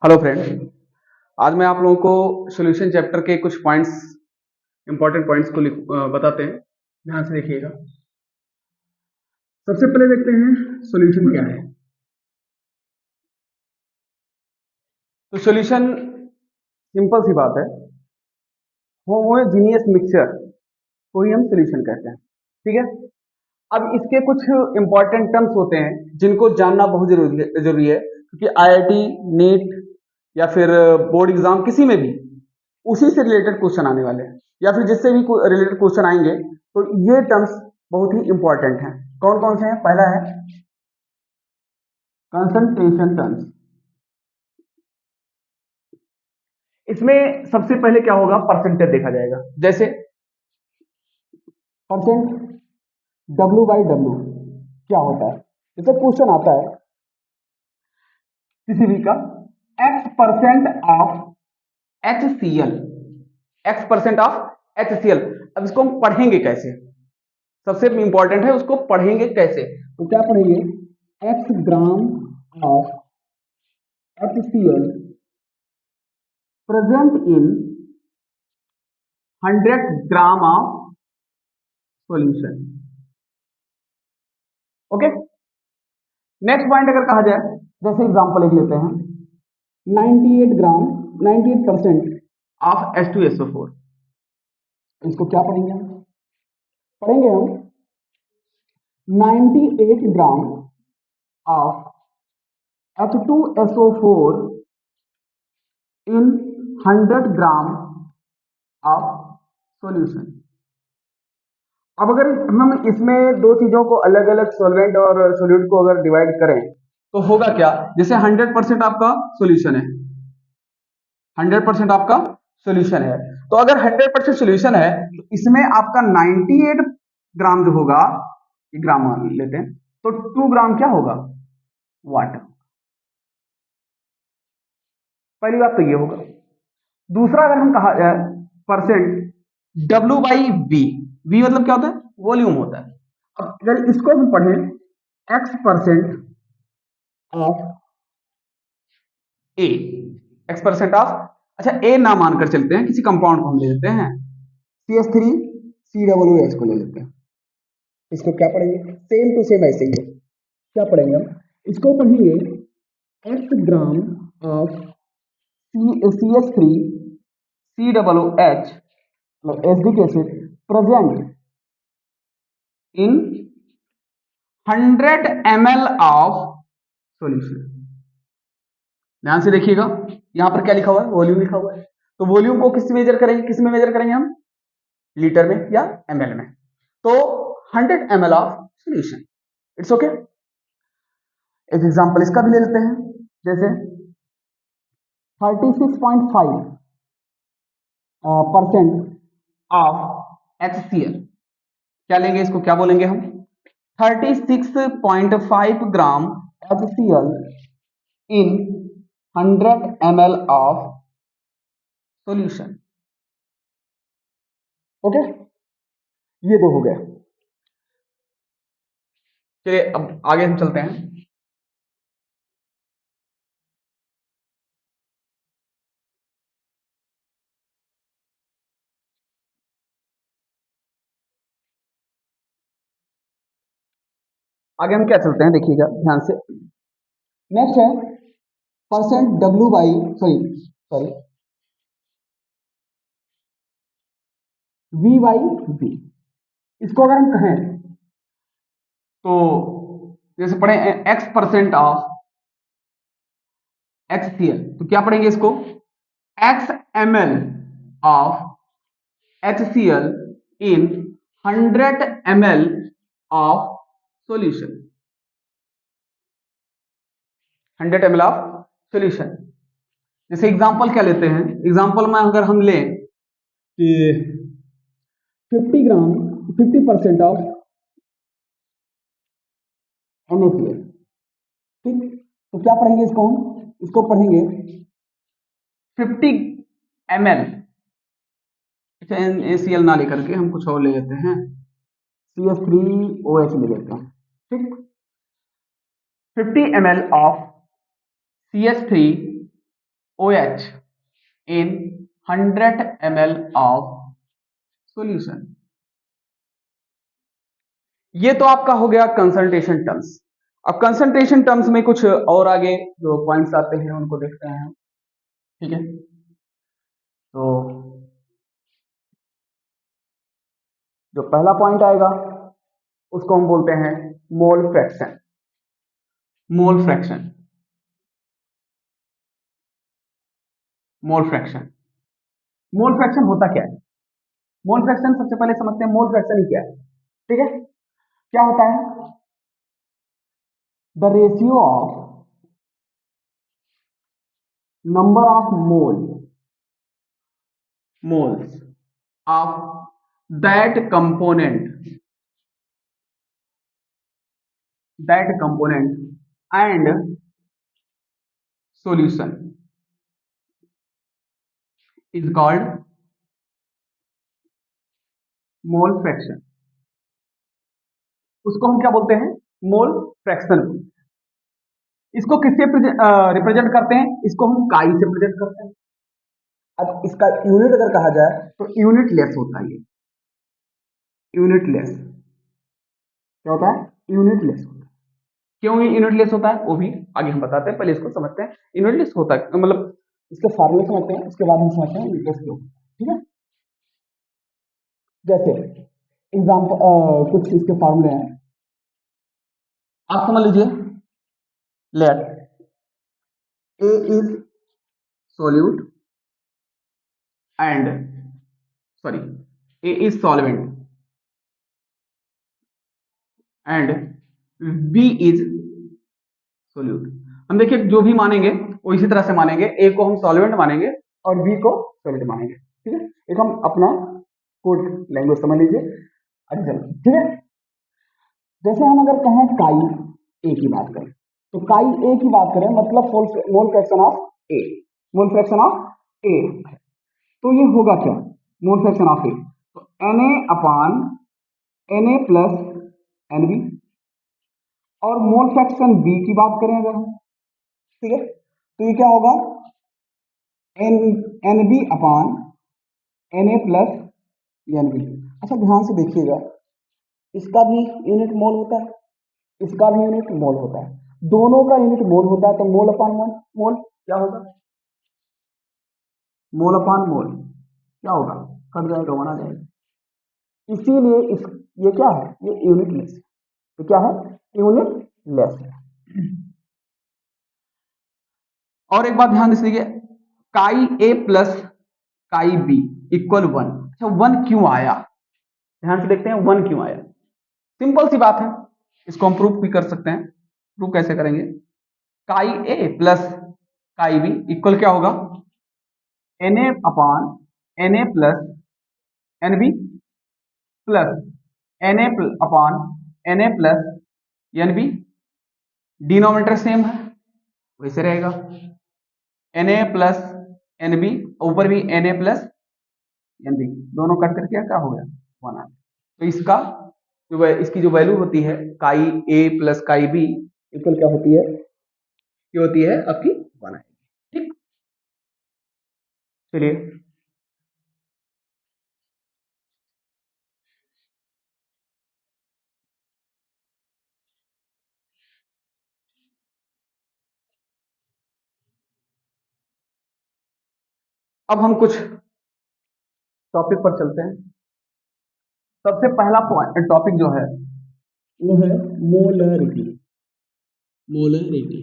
Hello friends. आज मैं आप लोगों को सॉल्यूशन चैप्टर के कुछ पॉइंट्स, इंपॉर्टेंट पॉइंट्स को बताते हैं। ध्यान से देखिएगा। सबसे पहले देखते हैं सॉल्यूशन क्या है। तो सॉल्यूशन सिंपल सी बात है, होमोजेनियस मिक्सचर को ही हम सॉल्यूशन कहते हैं। ठीक है। अब इसके कुछ इंपॉर्टेंट टर्म्स होते हैं जिनको जानना बहुत जरूरी है क्योंकि आईआईटी, नीट या फिर बोर्ड एग्जाम किसी में भी उसी से रिलेटेड क्वेश्चन आने वाले हैं या फिर जिससे भी रिलेटेड क्वेश्चन आएंगे तो ये टर्म्स बहुत ही इंपॉर्टेंट हैं। कौन कौन से हैं? पहला है कंसंट्रेशन टर्म्स। इसमें सबसे पहले क्या होगा? परसेंटेज देखा जाएगा। जैसे परसेंट डब्ल्यू बाई डब्ल्यू क्या होता है? जैसे क्वेश्चन आता है किसी भी का, x percent of H C L, x percent of H C L. अब इसको हम पढ़ेंगे कैसे? सबसे इंपॉर्टेंट है उसको पढ़ेंगे कैसे। तो क्या पढ़ेंगे? X gram of HCl present in 100 gram of solution. Okay. Next point अगर कहा जाए, जैसे एग्जांपल एक लेते हैं 98 ग्राम 98% ऑफ H2SO4। इसको क्या पढ़ेंगे हम? पढ़ेंगे हम 98 gram of H2SO4 in 100 gram of solution. अब अगर हम इसमें दो चीजों को अलग अलग सॉल्वेंट और सोल्यूट को अगर डिवाइड करें तो होगा क्या? जैसे 100% आपका सॉल्यूशन है, 100% आपका सॉल्यूशन है, तो अगर 100% सॉल्यूशन है तो इसमें आपका 98 ग्राम जो होगा, ग्राम लेते हैं, तो 2 ग्राम क्या होगा? वाटर। पहली बात तो ये होगा। दूसरा अगर हम कहा जाए percent W by V, V मतलब क्या होता है? वॉल्यूम होता है। अब अगर इसको हम पढ़ें x percent of A, x percent of, अच्छा ए ना मानकर चलते हैं, किसी कंपाउंड को हम ले लेते हैं CH3 COOH को ले लेते हैं। इसको क्या पढ़ेंगे? सेम टू सेम ऐसे ही है। क्या पढ़ेंगे हम? इसको पढ़ेंगे x gram of CH3 COOH acidic acid present in 100 ml of solution. ध्यान से देखिएगा, यहां पर क्या लिखा हुआ है? वॉल्यूम लिखा हुआ है। तो वॉल्यूम को किस मेजर करेंगे? किस में मेजर करेंगे हम? लीटर में या ml में। तो 100 ml of solution. It's okay. एक एग्जांपल इसका भी ले लेते हैं, जैसे 36.5% ऑफ HCl। क्या लेंगे इसको? क्या बोलेंगे हम? 36.5 ग्राम HCl in 100 ml of solution. Okay, ये दो हो गए। चलिए अब आगे हम चलते हैं। आगे हम क्या चलते हैं, देखिएगा ध्यान से। नेक्स्ट है percent W by sorry V by V. इसको अगर हम कहें तो जैसे पढ़े एक्स परसेंट ऑफ HCl, तो क्या पढ़ेंगे इसको? X ml of HCl in 100 ml of solution. 100 ml of solution. जैसे एग्जांपल क्या लेते हैं? एग्जांपल में अगर हम लें कि 50 ग्राम 50% ऑफ NaCl। ठीक, तो क्या पढ़ेंगे इसको हम? इसको पढ़ेंगे 50 ml, अच्छा NaCl ना लेकर के हम कुछ और ले लेते हैं, CH3OH ले लेते हैं। ठीक, 50 ml of CH3 OH in 100 ml of solution। ये तो आपका हो गया कंसंट्रेशन टर्म्स। अब कंसंट्रेशन टर्म्स में कुछ और आगे जो पॉइंट्स आते हैं उनको देखते हैं, ठीक है। तो जो पहला पॉइंट आएगा उसको हम बोलते हैं mole fraction. Mole fraction, mole fraction, mole fraction होता क्या है? मोल फ्रैक्शन सबसे पहले समझते हैं मोल फ्रैक्शन ही क्या है, ठीक है। क्या होता है? The ratio of number of moles of that component and solution is called mole fraction. उसको हम क्या बोलते हैं? Mole fraction. इसको किससे रिप्रेजेंट करते हैं? इसको हम काई से प्रेजेंट करते हैं। अब इसका यूनिट अगर कहा जाए तो यूनिट लेस होता है। ये यूनिट लेस क्या होता है? यूनिट लेस होता है। क्यों ये यूनिट लेस होता है वो भी आगे हम बताते हैं, पहले इसको समझते हैं। यूनिट लेस होता है मतलब इसके फार्मूले समझते हैं, उसके बाद हम समझते हैं यूनिट लेस क्यों, ठीक है। जैसे एग्जाम्पल कुछ इसके फार्मूले हैं, आप समझ लीजिए। Let A is solute and sorry A is solvent and B is solute. हम देखिए जो भी मानेंगे वो इसी तरह से मानेंगे, ए को हम सॉल्वेंट मानेंगे और बी को सोल्यूट मानेंगे, ठीक है। एक हम अपना कोड लैंग्वेज समझ लीजिए। अच्छा ठीक है। जैसे हम अगर कहें काई ए की बात करें, तो काई ए की बात करें मतलब mole fraction of A, mole fraction of A. तो ये होगा क्या? मोल फ्रैक्शन ऑफ ए तो Na upon Na plus Nb। और मोल फ्रैक्शन बी की बात करें अगर हम, ठीक है, तो ये क्या होगा? Nb upon Na plus Nb। अच्छा ध्यान से देखिएगा, इसका भी यूनिट मोल होता है, इसका भी यूनिट मोल होता है, दोनों का यूनिट मोल होता है। तो मोल अपॉन मोल, मोल क्या होगा? मोल अपॉन मोल क्या होगा? कट जाएगा, बना जाएगा। इसीलिए इस ये क्या है? ये यूनिट लेस है। तो क्या है? यूनिट लेस है। और एक बात ध्यान दीजिए, काई ए प्लस काई बी इक्वल 1। अच्छा 1 क्यों आया? ध्यान से देखते हैं 1 क्यों आया। सिंपल सी बात है, इसको हम प्रूफ भी कर सकते हैं। प्रूफ कैसे करेंगे? काई ए प्लस काई बी इक्वल क्या होगा? Na upon Na plus Nb plus Na upon Na plus Nb। Denominator same है वैसे रहेगा, Na प्लस Nb, ऊपर भी Na प्लस Nb, दोनों कट करके क्या हो गया? 1 आ गया। तो इसका इसकी जो वैल्यू होती है काई ए प्लस काई बी इक्वल क्या होती है? ये होती है आपकी 1 आएगी, ठीक। चलिए अब हम कुछ टॉपिक पर चलते हैं। सबसे पहला टॉपिक जो है वो है मोलरिटी। मोलरिटी,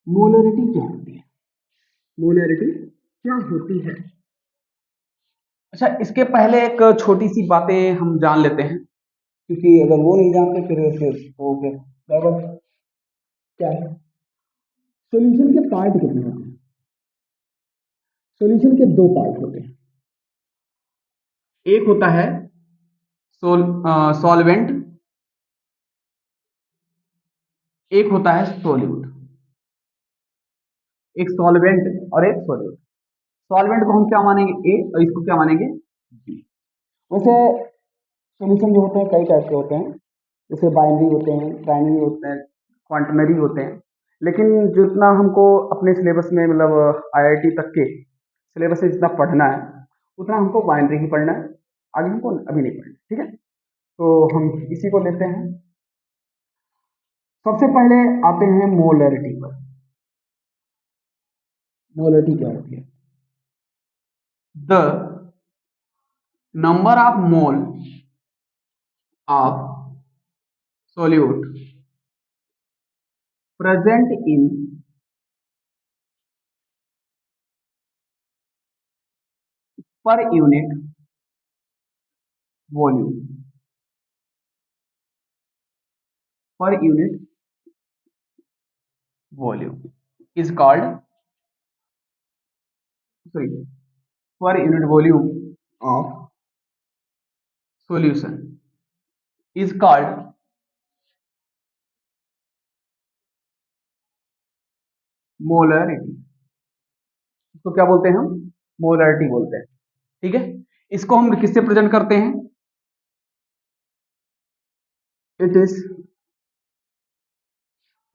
मोलरिटी क्या होती है? मोलरिटी क्या होती है? अच्छा इसके पहले एक छोटी सी बातें हम जान लेते हैं, क्योंकि अगर वो नहीं जानते फिर वो गड़बड़। क्या है? सॉल्यूशन के पार्ट कितने होते हैं? सॉल्यूशन के दो पार्ट होते हैं, एक होता है सॉल्वेंट, एक होता है सोल्यूट। एक सॉल्वेंट और एक सोल्यूट। सॉल्वेंट को हम क्या मानेंगे? ए, और इसको क्या मानेंगे? बी। वैसे सॉल्यूशन जो होते हैं कई टाइप के होते हैं, जैसे बाइनरी होते हैं, ट्राइनरी होते हैं, क्वांटनरी होते हैं। लेकिन जितना हमको अपने सिलेबस में मतलब आईआईटी तक के सिलेबस में जितना पढ़ना है उतना हमको बाइनरी ही पढ़ना है, आगे हमको अभी नहीं पढ़ना, ठीक है। तो हम इसी को लेते हैं। सबसे पहले आते हैं मोलरिटी पर। मोलरिटी क्या होती है? The number of mole of solute present in per unit volume, per unit volume is called, sorry, per unit volume of solution is called molarity। इसको क्या बोलते हैं हम? मोलरिटी बोलते हैं, ठीक है। इसको हम किससे प्रेजेंट करते हैं? It is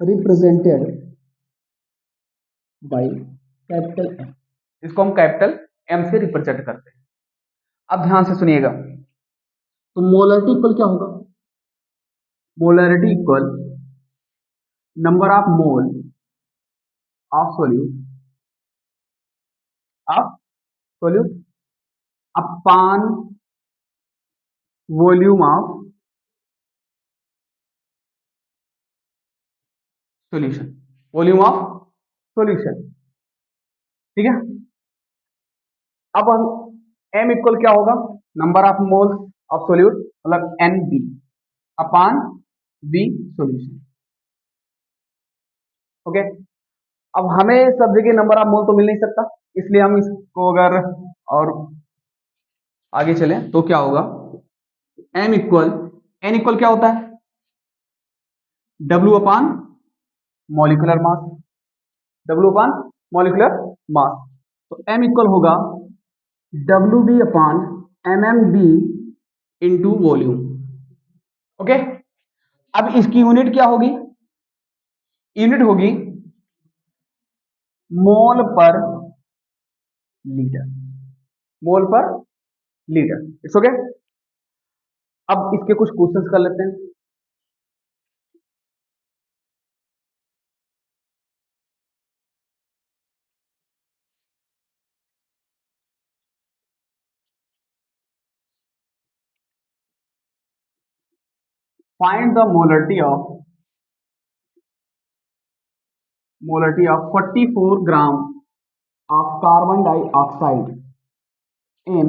represented by capital M. इसको हम कैपिटल एम से रिप्रेजेंट करते हैं। अब ध्यान से सुनिएगा, तो मोलरिटी इक्वल क्या होगा? Molarity equal number of mole of solute upon volume of solution, volume of solution, ठीक है। अब हम m इक्वल क्या होगा? Number of moles of solute मतलब NB upon V solution, okay. अब हमें सब जगह नंबर ऑफ मोल तो मिल नहीं सकता, इसलिए हम इसको अगर और आगे चलें तो क्या होगा? m इक्वल n इक्वल क्या होता है? W upon molecular mass, W upon molecular mass. तो m इक्वल होगा WB upon MMB into volume, okay. अब इसकी यूनिट क्या होगी? यूनिट होगी मोल पर लीटर, मोल पर लीटर, इट्स ओके। अब इसके कुछ क्वेश्चंस कर लेते हैं। Find the molarity of 44 gram of carbon dioxide in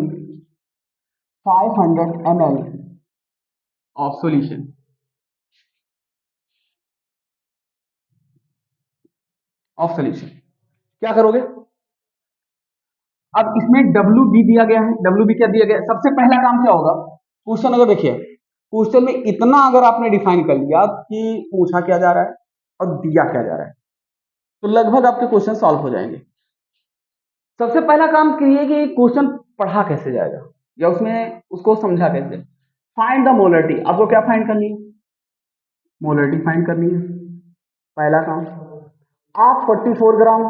500 ml of solution। क्या करोगे? अब इसमें WB दिया गया है, WB क्या दिया गया है? सबसे पहला काम क्या होगा? क्वेश्चन अगर देखिए, क्वेश्चन में इतना अगर आपने डिफाइन कर लिया कि पूछा क्या जा रहा है और दिया क्या जा रहा है, तो लगभग आपके क्वेश्चन सॉल्व हो जाएंगे। सबसे पहला काम करिए कि क्वेश्चन पढ़ा कैसे जाएगा या उसमें उसको समझा कैसे। फाइंड द मोलरिटी, आपको क्या फाइंड करनी है? मोलरिटी फाइंड करनी है, पहला काम। आप 44 ग्राम,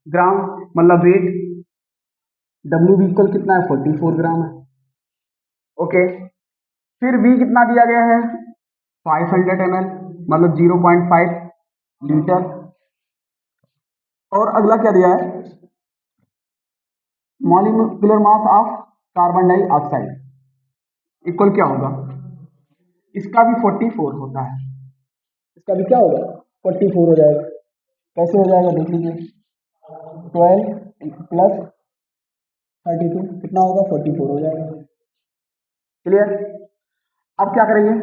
ग्राम मतलब वेट, WB इक्वल कितना है? 44 ग्राम है, ओके। फिर V कितना दिया गया है? 500 ml मतलब 0.5 लीटर। और अगला क्या दिया है? Molecular mass of carbon dioxide equal क्या होगा? इसका भी 44 होता है, इसका भी क्या होगा? 44 हो जाएगा। कैसे हो जाएगा देख लीजिए, 12 प्लस 32 कितना होगा? 44 हो जाएगा, क्लियर। अब क्या करेंगे?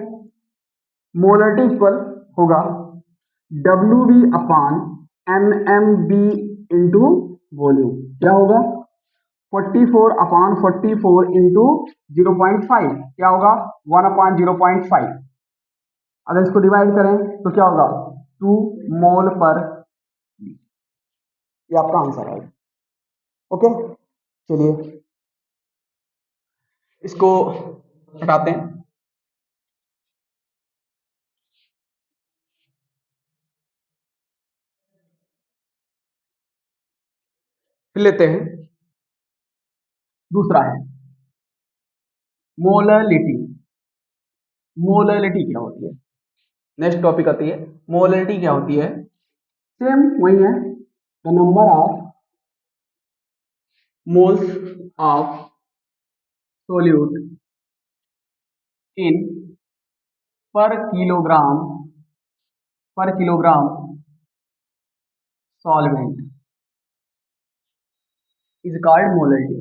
मोलरिटी इक्वल होगा WB upon MMB into volume. क्या होगा? 44 अपॉन 44 इंटू 0.5 क्या होगा? 1 अपॉन 0.5। अगर इसको डिवाइड करें तो क्या होगा? 2 मोल पर, ये आपका आंसर है, ओके। चलिए इसको हटाते हैं। फिर लेते हैं दूसरा है मोलरिटी। मोलरिटी क्या होती है? नेक्स्ट टॉपिक आती है मोलरिटी क्या होती है। सेम वही है, the number of moles of solute in per kilogram solvent is called molarity.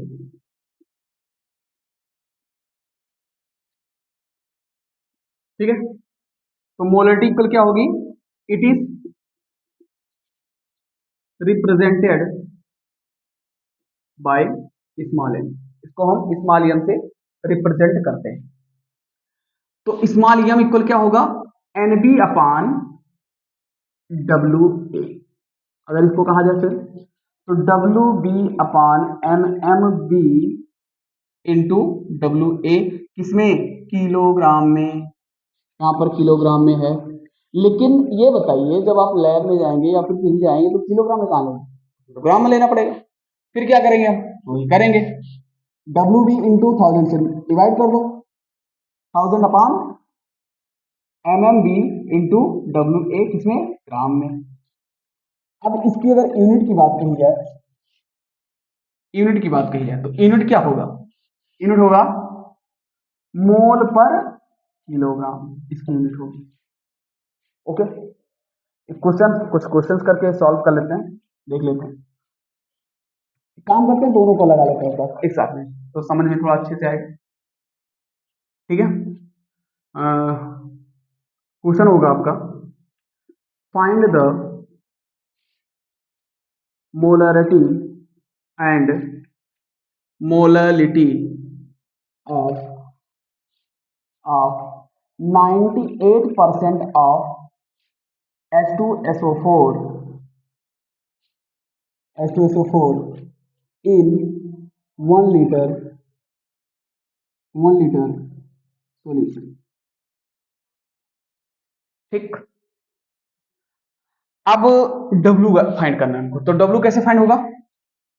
ठीक है, तो मोलरिटी इक्वल क्या होगी? It is represented by small M. इसको हम स्मॉल एम से रिप्रेजेंट करते हैं। तो स्मॉल एम इक्वल क्या होगा? N B upon W A. अगर इसको कहा जाए फिर तो W B upon M M B into W A, किसमें? किलोग्राम में। यहाँ पर किलोग्राम में है, लेकिन ये बताइए जब आप लैब में जाएंगे या फिर कहीं जाएंगे तो किलोग्राम में कहाँ लेंगे? किलोग्राम में लेना पड़ेगा। फिर क्या करेंगे हम? वही करेंगे, डब्ल्यू बी इंटू 1000 से डिवाइड कर दो, 1000 upon M M B into W A, किसमें? ग्राम में। अब इसकी अगर यूनिट की बात कही जाए, तो यूनिट क्या होगा? यूनिट होगा मोल पर किलोग्राम, इसकी यूनिट होगी। ओके, कुछ क्वेश्चंस करके सॉल्व कर लेते हैं, देख लेते हैं। काम करते हैं, दोनों को लगा लेते हैं एक साथ में, तो समझ में थोड़ा अच्छे से आएगा। ठीक है, क्वेश्चन होगा आपका, find the molarity and molarity of 98% of H2SO4 in 1 liter solution। ठीक, अब W फाइंड करना है हमको। तो W कैसे फाइंड होगा?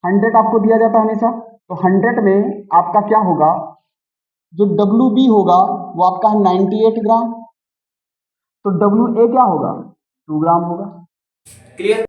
100 आपको दिया जाता है हमेशा, तो 100 में आपका क्या होगा? जो WB होगा वो आपका है 98 ग्राम, तो WA क्या होगा? 2 ग्राम होगा। क्लियर?